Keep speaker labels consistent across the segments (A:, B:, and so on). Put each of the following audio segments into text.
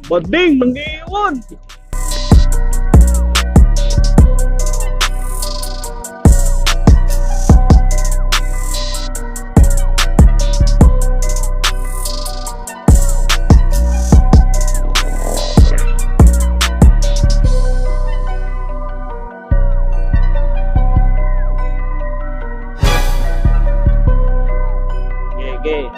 A: Bading, nang-iwan. Gege.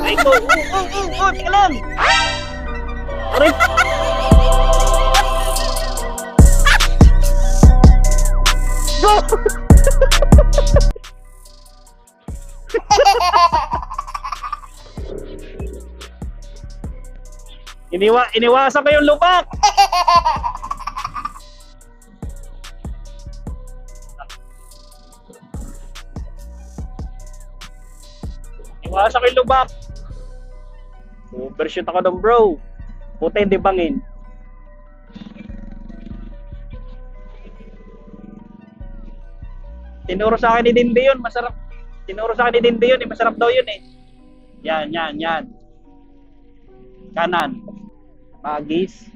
A: Ay ko, teka lang. Aray. Go! Iniwasan ko yung lubak. Iniwasan ko yung lubak. Overshoot ako doon, bro. Puta, hindi bangin. Tinuro sa akin ni Dindi yun, masarap. Tinuro sa akin ni Dindi yun, masarap daw yun eh. Yan. Kanan. Magis.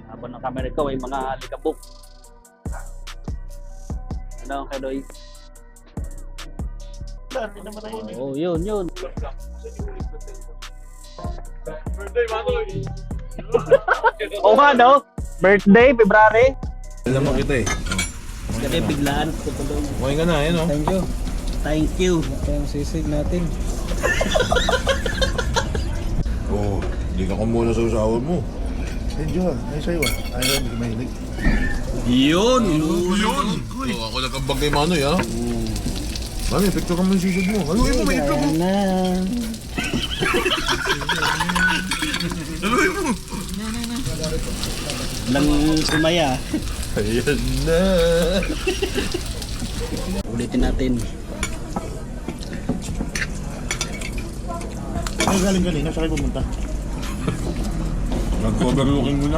A: Habang ng camera ko ay mga likabok. Ano ang kadoy? Oh, yun.
B: Birthday, Manoy!
A: Oo nga, no? Birthday, February.
C: Alam mo kita eh.
A: Kasi biglaan.
C: Okay ka na, eh no?
D: Thank you.
A: Thank you.
D: Ito yung sisig natin.
C: Oo, hindi ka kumuna sa usawan mo.
E: Enjoy, ay sa'yo ayaw, hindi ka mahilig.
A: Yun.
C: Oo, ako nagkambag kay Manoy ha. Manoy, picture ka mo yung sisig mo. Haluin mo, may itlog mo.
D: Na.
C: Haluin mo.
A: Lang sumaya.
C: Ayan na.
A: Ulitin natin.
E: Ay, galing kanina, saan kayo pumunta?
C: Nag-overlooking muna.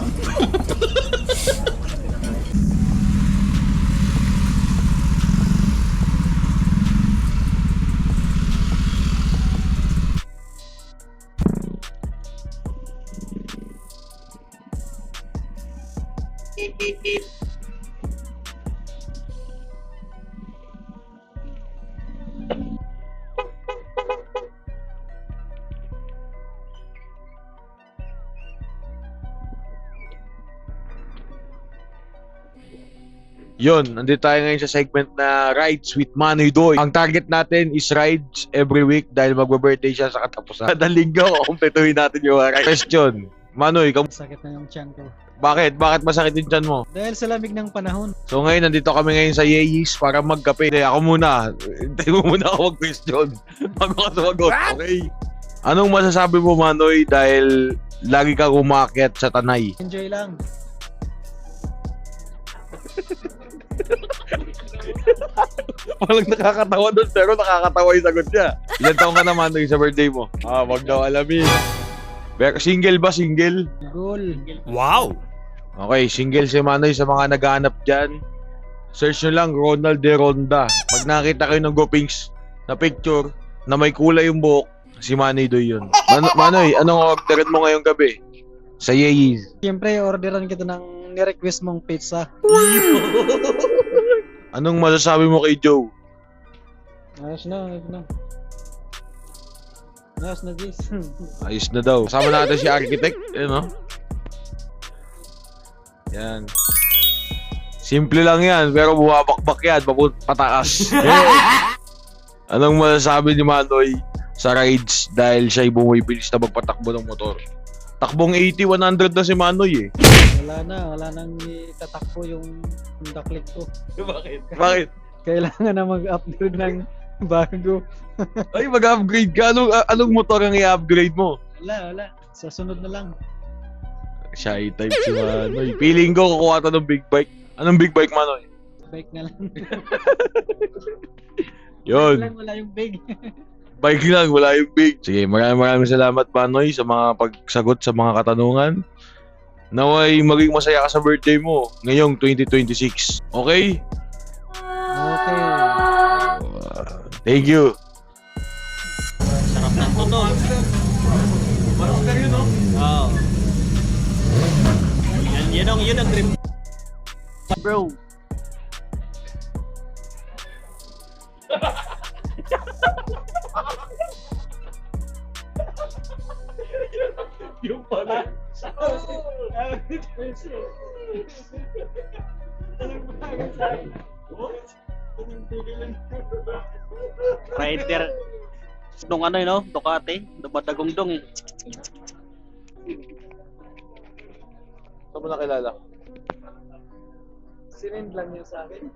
C: Yon, nandito tayo ngayon sa segment na Rides with Manoy Doy. Ang target natin is rides every week dahil magbe-birthday siya sa katapusan. Kada linggo, kumpletuhin natin yung rides. Question, Manoy,
D: Sakit na yung tiyan ko.
C: bakit? Bakit masakit yung tiyan mo?
D: Dahil sa lamig ng panahon.
C: So ngayon, nandito kami ngayon sa Yee's para magkape. Ako muna. Hintayin mo muna ako mag-question. Bago ka sumagot, okay? Anong masasabi mo, Manoy, dahil lagi kang umakyat sa Tanay?
D: Enjoy lang.
C: Walang nakakatawa doon, pero nakakatawa yung sagot niya. Ilan taong ka naman sa birthday mo? Wag daw alamin. Single ba? Single?
D: Goal.
C: Wow! Okay, single si Manoy sa mga naghahanap dyan. Search nyo lang, Ronald De Ronda. Pag nakita kayo ng Gopings na picture na may kulay yung buhok, si Manoy Doy yun. Manoy, anong orderin mo ngayong gabi? Sa Yee's.
D: Siyempre, orderan kita ng nirequest mong pizza.
C: Anong masasabi mo kay Joe?
D: Ayos na. Ayos na, Jis.
C: Ayos na daw. Kasama natin si Architect. Ano? Yan. Simple lang yan, pero buwabakbak yan. Pataas. Anong masasabi ni Manoy sa rides dahil siya'y bumibilis na magpatakbo ng motor? Takbong 80, 100 na si Manoy eh.
D: Wala nang itatakbo yung daklik ko.
C: Bakit?
D: Kailangan na mag-upgrade ng bago.
C: Ay, mag-upgrade ka. Anong motor ang i-upgrade mo?
D: Wala. Sa sunod na lang.
C: Shy type si Manoy. Feeling ko kukuha ta ng big bike. Anong big bike, Manoy?
D: Bike na lang.
C: Yun.
D: Wala yung big.
C: Bike lang, wala yung big. Sige, maraming salamat, Manoy, sa mga pagsagot sa mga katanungan. Naway maging masaya ka sa birthday mo ngayong 2026. Okay?
D: Okay.
C: Thank you.
A: Sarap ng tunog.
B: Master yun, no?
A: Oo. Yun ang dream. Bro.
B: Yung pala.
A: Rider. Nung ano yun, no? Ducati. Dumadagong-dong eh.
C: Saan mo nakilala?
D: Sinend lang niya sa akin.